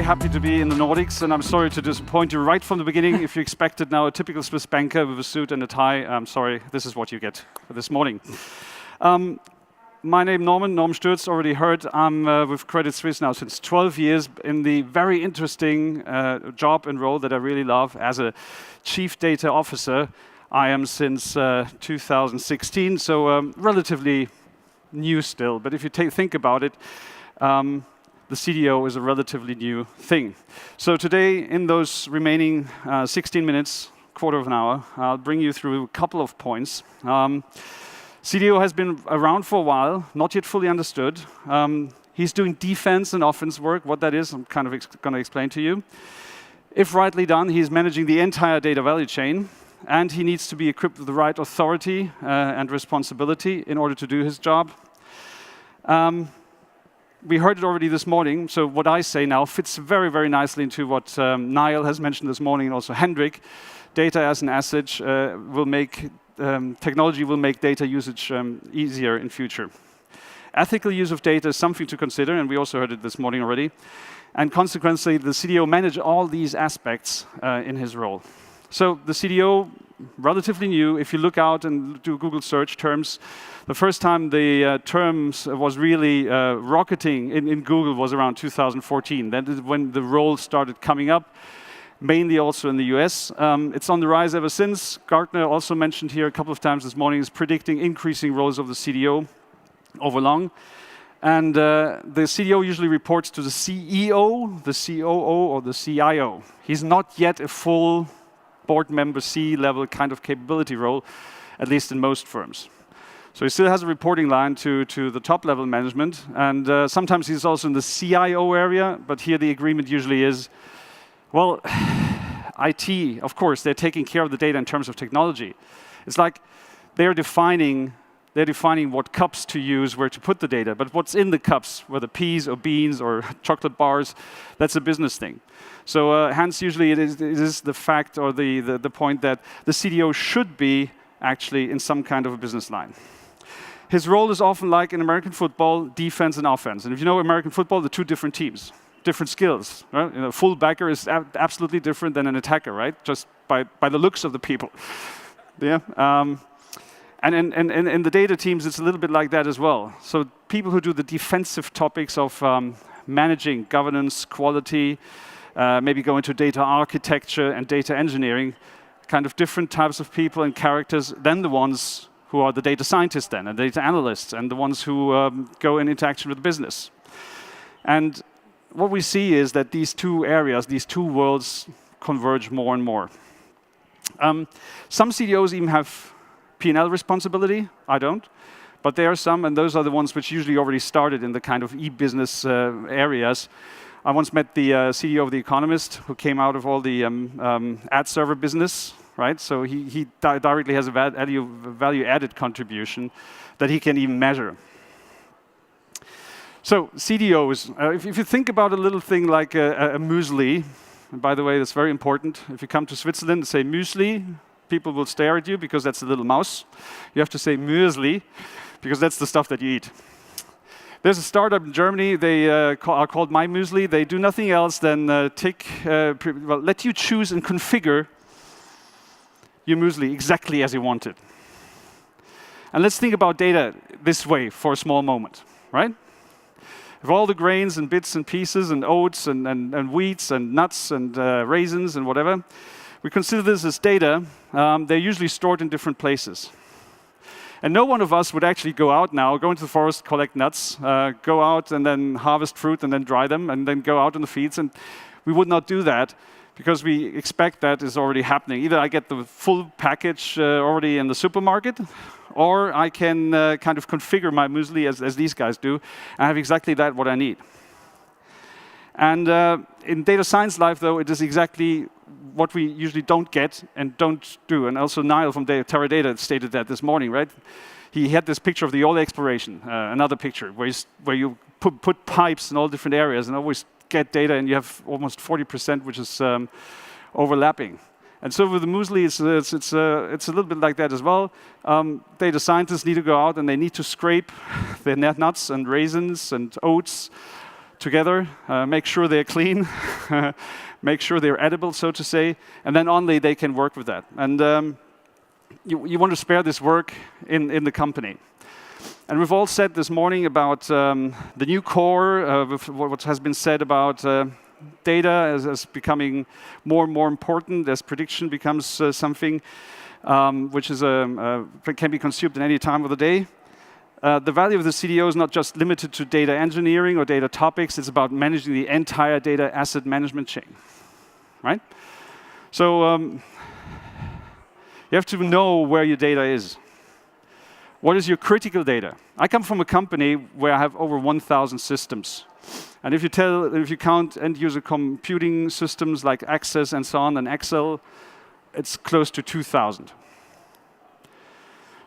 happy to be in the Nordics, and I'm sorry to disappoint you right from the beginning. If you expected now a typical Swiss banker with a suit and a tie, I'm sorry, this is what you get for this morning. My name Norman Stürtz, already heard. I'm with Credit Suisse now since 12 years in the very interesting job and role that I really love as a Chief Data Officer. I am since 2016, so relatively new still. But if you think about it, the CDO is a relatively new thing. So today, in those remaining 16 minutes, quarter of an hour, I'll bring you through a couple of points. CDO has been around for a while, not yet fully understood. He's doing defense and offense work. What that is, I'm kind of going to explain to you. If rightly done, he's managing the entire data value chain, and he needs to be equipped with the right authority and responsibility in order to do his job. We heard it already this morning, so what I say now fits very, very nicely into what Niall has mentioned this morning, and also Hendrik. Data as an asset technology will make data usage easier in future. Ethical use of data is something to consider, and we also heard it this morning already. And consequently, the CDO manages all these aspects in his role. So the CDO, relatively new. If you look out and do Google search terms, the first time the terms was really rocketing in Google was around 2014. That is when the role started coming up, mainly also in the US. It's on the rise ever since. Gartner, also mentioned here a couple of times this morning, is predicting increasing roles of the CDO over long. And the CDO usually reports to the CEO, the COO, or the CIO. He's not yet a full board member C-level kind of capability role, at least in most firms. So he still has a reporting line to the top-level management, and sometimes he's also in the CIO area, but here the agreement usually is, well, IT, of course, they're taking care of the data in terms of technology. It's like they're defining what cups to use, where to put the data, but what's in the cups, whether peas or beans or chocolate bars, that's a business thing. So hence, usually it is the fact or the point that the CDO should be actually in some kind of a business line. His role is often like in American football, defense and offense. And if you know American football, the two different teams, different skills. Right? You know, a fullbacker is absolutely different than an attacker, right? Just by the looks of the people. Yeah. And in the data teams, it's a little bit like that as well. So people who do the defensive topics of managing governance, quality, maybe go into data architecture and data engineering, kind of different types of people and characters than the ones who are the data scientists then, and data analysts, and the ones who go in interaction with business. And what we see is that these two areas, these two worlds, converge more and more. Some CDOs even have P&L responsibility. I don't. But there are some, and those are the ones which usually already started in the kind of e-business areas. I once met the CDO of The Economist, who came out of all the ad server business, right? So he directly has a value-added contribution that he can even measure. So CDOs, if you think about a little thing like a muesli, and by the way, that's very important. If you come to Switzerland and say muesli, people will stare at you because that's a little mouse. You have to say muesli, because that's the stuff that you eat. There's a startup in Germany, they are called My Muesli. They do nothing else than let you choose and configure your muesli exactly as you want it. And let's think about data this way for a small moment, right? If all the grains and bits and pieces and oats and wheats and nuts and raisins and whatever, we consider this as data, they're usually stored in different places. And no one of us would actually go out now, go into the forest, collect nuts, go out and then harvest fruit and then dry them, and then go out in the fields. And we would not do that because we expect that is already happening. Either I get the full package already in the supermarket, or I can kind of configure my muesli as these guys do, and have exactly that what I need. And in data science life, though, it is exactly what we usually don't get and don't do. And also Niall from Teradata stated that this morning, right? He had this picture of the oil exploration, another picture, where you put pipes in all different areas and always get data, and you have almost 40% which is overlapping. And so with the muesli, it's a little bit like that as well. Data scientists need to go out and they need to scrape their nuts and raisins and oats together, make sure they're clean, make sure they're edible, so to say, and then only they can work with that. And you want to spare this work in the company. And we've all said this morning about the new core, with what has been said about data as becoming more and more important as prediction becomes something which is can be consumed at any time of the day. The value of the CDO is not just limited to data engineering or data topics, it's about managing the entire data asset management chain, right? So you have to know where your data is. What is your critical data? I come from a company where I have over 1,000 systems. And if you count end-user computing systems like Access and so on and Excel, it's close to 2,000.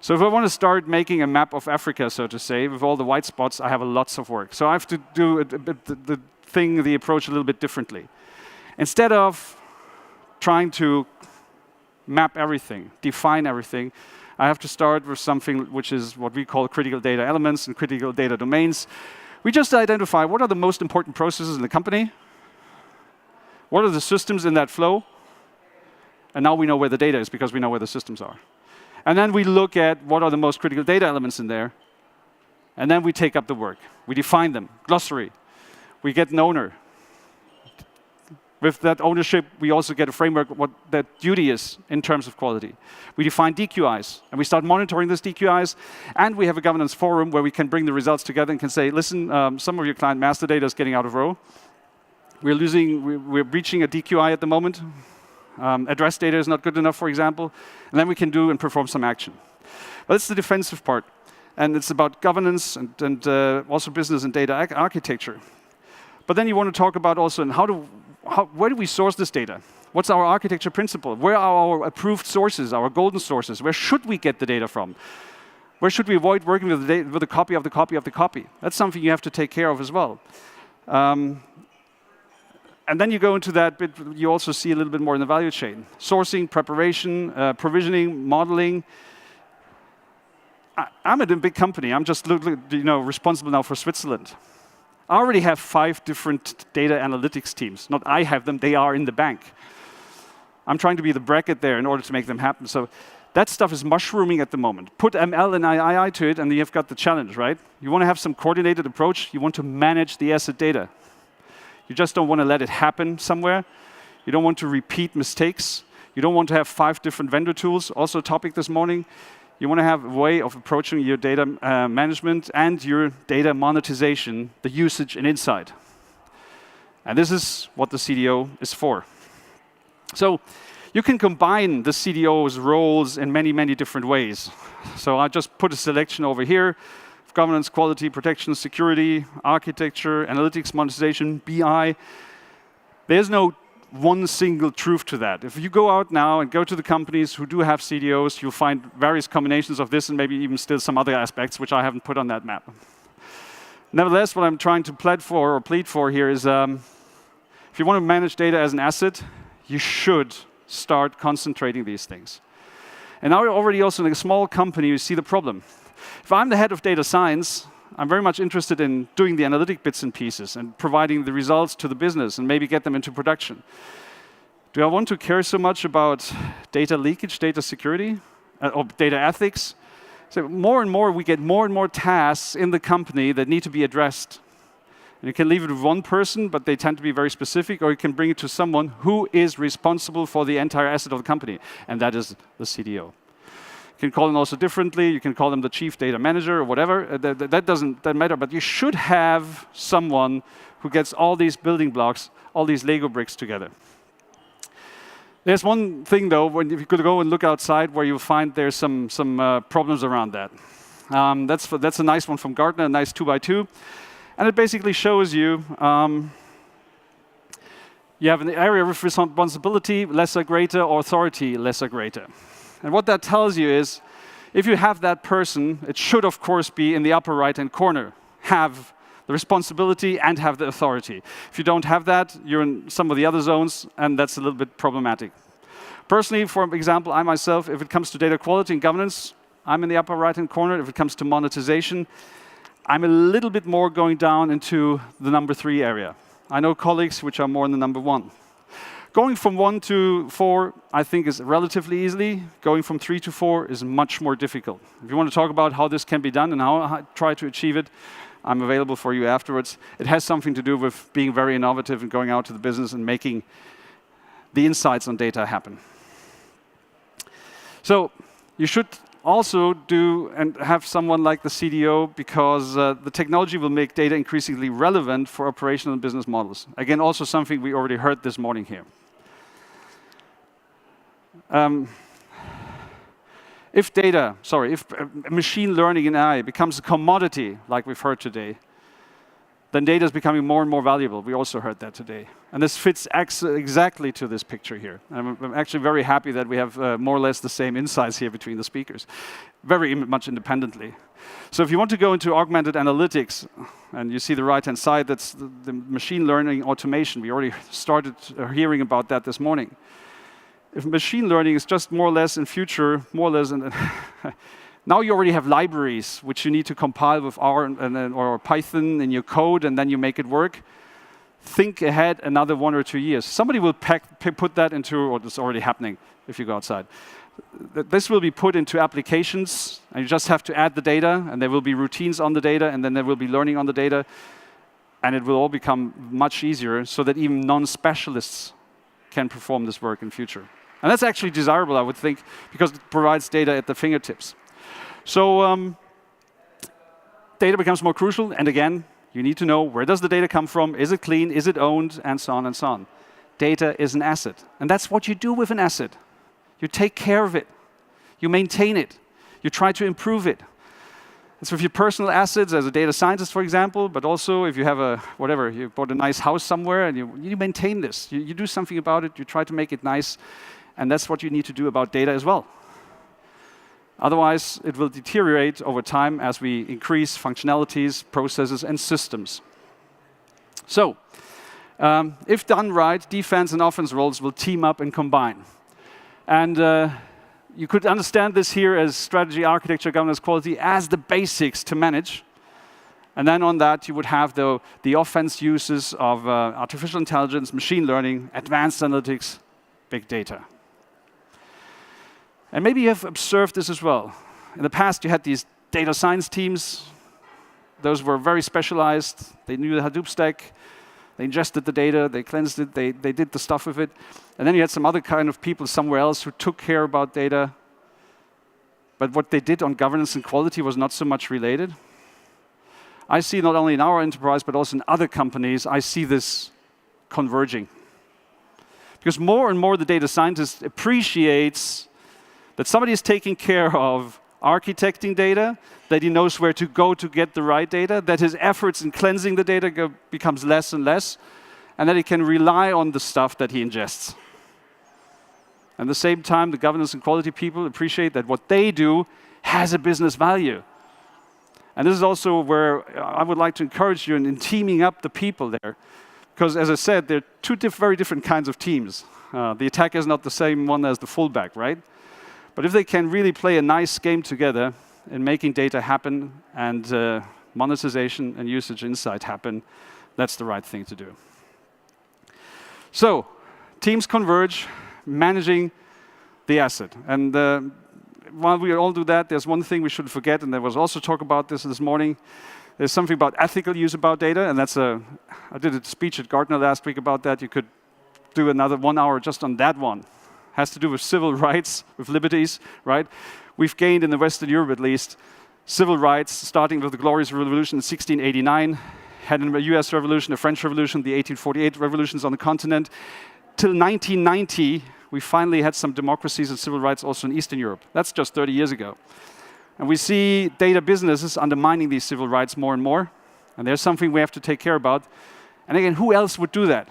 So if I want to start making a map of Africa, so to say, with all the white spots, I have lots of work. So I have to do the approach a little bit differently. Instead of trying to map everything, define everything, I have to start with something which is what we call critical data elements and critical data domains. We just identify what are the most important processes in the company, what are the systems in that flow, and now we know where the data is because we know where the systems are. And then we look at what are the most critical data elements in there, and then we take up the work. We define them, glossary. We get an owner. With that ownership, we also get a framework of what that duty is in terms of quality. We define DQIs, and we start monitoring these DQIs, and we have a governance forum where we can bring the results together and can say, listen, some of your client master data is getting out of row. We're breaching a DQI at the moment. Address data is not good enough, for example, and then we can do and perform some action. But it's the defensive part, and it's about governance and also business and data architecture. But then you want to talk about also where do we source this data? What's our architecture principle? Where are our approved sources, our golden sources? Where should we get the data from? Where should we avoid working with a copy of the copy of the copy? That's something you have to take care of as well. And then you go into that bit, you also see a little bit more in the value chain. Sourcing, preparation, provisioning, modeling. I'm at a big company. I'm just responsible now for Switzerland. I already have 5 different data analytics teams. Not I have them, they are in the bank. I'm trying to be the bracket there in order to make them happen. So that stuff is mushrooming at the moment. Put ML and AI to it, and you've got the challenge, right? You want to have some coordinated approach. You want to manage the asset data. You just don't want to let it happen somewhere. You don't want to repeat mistakes. You don't want to have 5 different vendor tools. Also a topic this morning. You want to have a way of approaching your data management and your data monetization, the usage and insight. And this is what the CDO is for. So you can combine the CDO's roles in many, many different ways. So I just put a selection over here. Governance, quality, protection, security, architecture, analytics, monetization, BI. There's no one single truth to that. If you go out now and go to the companies who do have CDOs, you'll find various combinations of this and maybe even still some other aspects which I haven't put on that map. Nevertheless, what I'm trying to plead for here is if you want to manage data as an asset, you should start concentrating these things. And now already also in a small company, you see the problem. If I'm the head of data science, I'm very much interested in doing the analytic bits and pieces and providing the results to the business and maybe get them into production. Do I want to care so much about data leakage, data security, or data ethics? So more and more, we get more and more tasks in the company that need to be addressed. And you can leave it with one person, but they tend to be very specific, or you can bring it to someone who is responsible for the entire asset of the company, and that is the CDO. You can call them also differently. You can call them the chief data manager or whatever. That doesn't matter. But you should have someone who gets all these building blocks, all these Lego bricks together. There's one thing, though, when you could go and look outside where you'll find there's some problems around that. That's a nice one from Gartner, a nice 2x2. And it basically shows you you have an area of responsibility, lesser greater, or authority, lesser greater. And what that tells you is, if you have that person, it should, of course, be in the upper right-hand corner, have the responsibility and have the authority. If you don't have that, you're in some of the other zones, and that's a little bit problematic. Personally, for example, I myself, if it comes to data quality and governance, I'm in the upper right-hand corner. If it comes to monetization, I'm a little bit more going down into the number 3 area. I know colleagues which are more in the number 1. Going from 1 to 4, I think, is relatively easy. Going from 3 to 4 is much more difficult. If you want to talk about how this can be done and how I try to achieve it, I'm available for you afterwards. It has something to do with being very innovative and going out to the business and making the insights on data happen. So you should also do and have someone like the CDO, because the technology will make data increasingly relevant for operational and business models. Again, also something we already heard this morning here. If machine learning and AI becomes a commodity, like we've heard today, then data is becoming more and more valuable. We also heard that today. And this fits exactly to this picture here. I'm actually very happy that we have more or less the same insights here between the speakers, very much independently. So if you want to go into augmented analytics, and you see the right-hand side, that's the machine learning automation. We already started hearing about that this morning. If machine learning is just more or less in future, more or less, now you already have libraries which you need to compile with R or Python in your code, and then you make it work. Think ahead another 1 or 2 years. Somebody will put that into, or it's already happening if you go outside. This will be put into applications, and you just have to add the data, and there will be routines on the data, and then there will be learning on the data, and it will all become much easier so that even non-specialists can perform this work in future. And that's actually desirable, I would think, because it provides data at the fingertips. So data becomes more crucial, and again, you need to know, where does the data come from? Is it clean? Is it owned? And so on and so on. Data is an asset, and that's what you do with an asset. You take care of it. You maintain it. You try to improve it. It's with your personal assets as a data scientist, for example, but also if you have you bought a nice house somewhere and you maintain this. You do something about it. You try to make it nice, and that's what you need to do about data as well. Otherwise, it will deteriorate over time as we increase functionalities, processes, and systems. So, if done right, defense and offense roles will team up and combine. And you could understand this here as strategy, architecture, governance, quality as the basics to manage. And then on that, you would have the offense uses of artificial intelligence, machine learning, advanced analytics, big data. And maybe you have observed this as well. In the past, you had these data science teams. Those were very specialized. They knew the Hadoop stack. They ingested the data. They cleansed it. They did the stuff with it. And then you had some other kind of people somewhere else who took care about data. But what they did on governance and quality was not so much related. I see not only in our enterprise, but also in other companies, I see this converging. Because more and more the data scientist appreciates that somebody is taking care of architecting data, that he knows where to go to get the right data, that his efforts in cleansing the data becomes less and less, and that he can rely on the stuff that he ingests. At the same time, the governance and quality people appreciate that what they do has a business value. And this is also where I would like to encourage you in teaming up the people there. Because as I said, there are two very different kinds of teams. The attacker is not the same one as the fullback, right? But if they can really play a nice game together in making data happen and monetization and usage insight happen, that's the right thing to do. So, teams converge, managing the asset. And while we all do that, there's one thing we shouldn't forget, and there was also talk about this morning. There's something about ethical use about data, and I did a speech at Gartner last week about that. You could do another 1 hour just on that one. Has to do with civil rights, with liberties, right? We've gained in the Western Europe at least civil rights, starting with the Glorious Revolution in 1689, had a US Revolution, a French Revolution, the 1848 revolutions on the continent. Till 1990, we finally had some democracies and civil rights also in Eastern Europe. That's just 30 years ago. And we see data businesses undermining these civil rights more and more, and there's something we have to take care about. And again, who else would do that?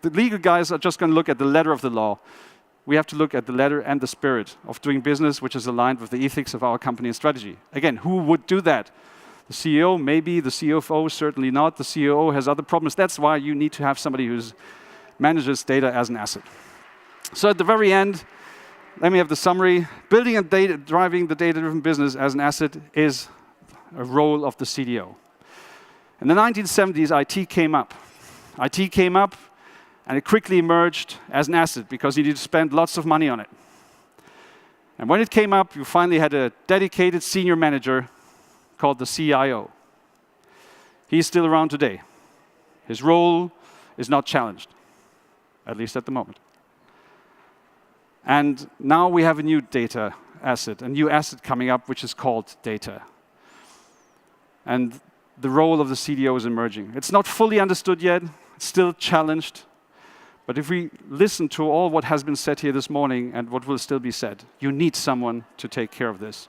The legal guys are just going to look at the letter of the law. We have to look at the letter and the spirit of doing business, which is aligned with the ethics of our company and strategy. Again, who would do that? The CEO, maybe. The CFO, certainly not. The COO has other problems. That's why you need to have somebody who manages data as an asset. So at the very end, let me have the summary. Building and driving the data-driven business as an asset is a role of the CDO. In the 1970s, IT came up. IT came up, and it quickly emerged as an asset because you needed to spend lots of money on it. And when it came up, you finally had a dedicated senior manager called the CIO. He's still around today. His role is not challenged, at least at the moment. And now we have a new data asset, a new asset coming up, which is called data. And the role of the CDO is emerging. It's not fully understood yet, it's still challenged. But if we listen to all what has been said here this morning and what will still be said, you need someone to take care of this.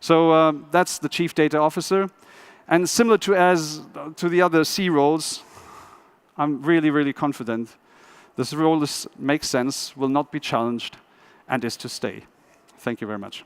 So that's the Chief Data Officer. And similar to the other C roles, I'm really, really confident this role makes sense, will not be challenged, and is to stay. Thank you very much.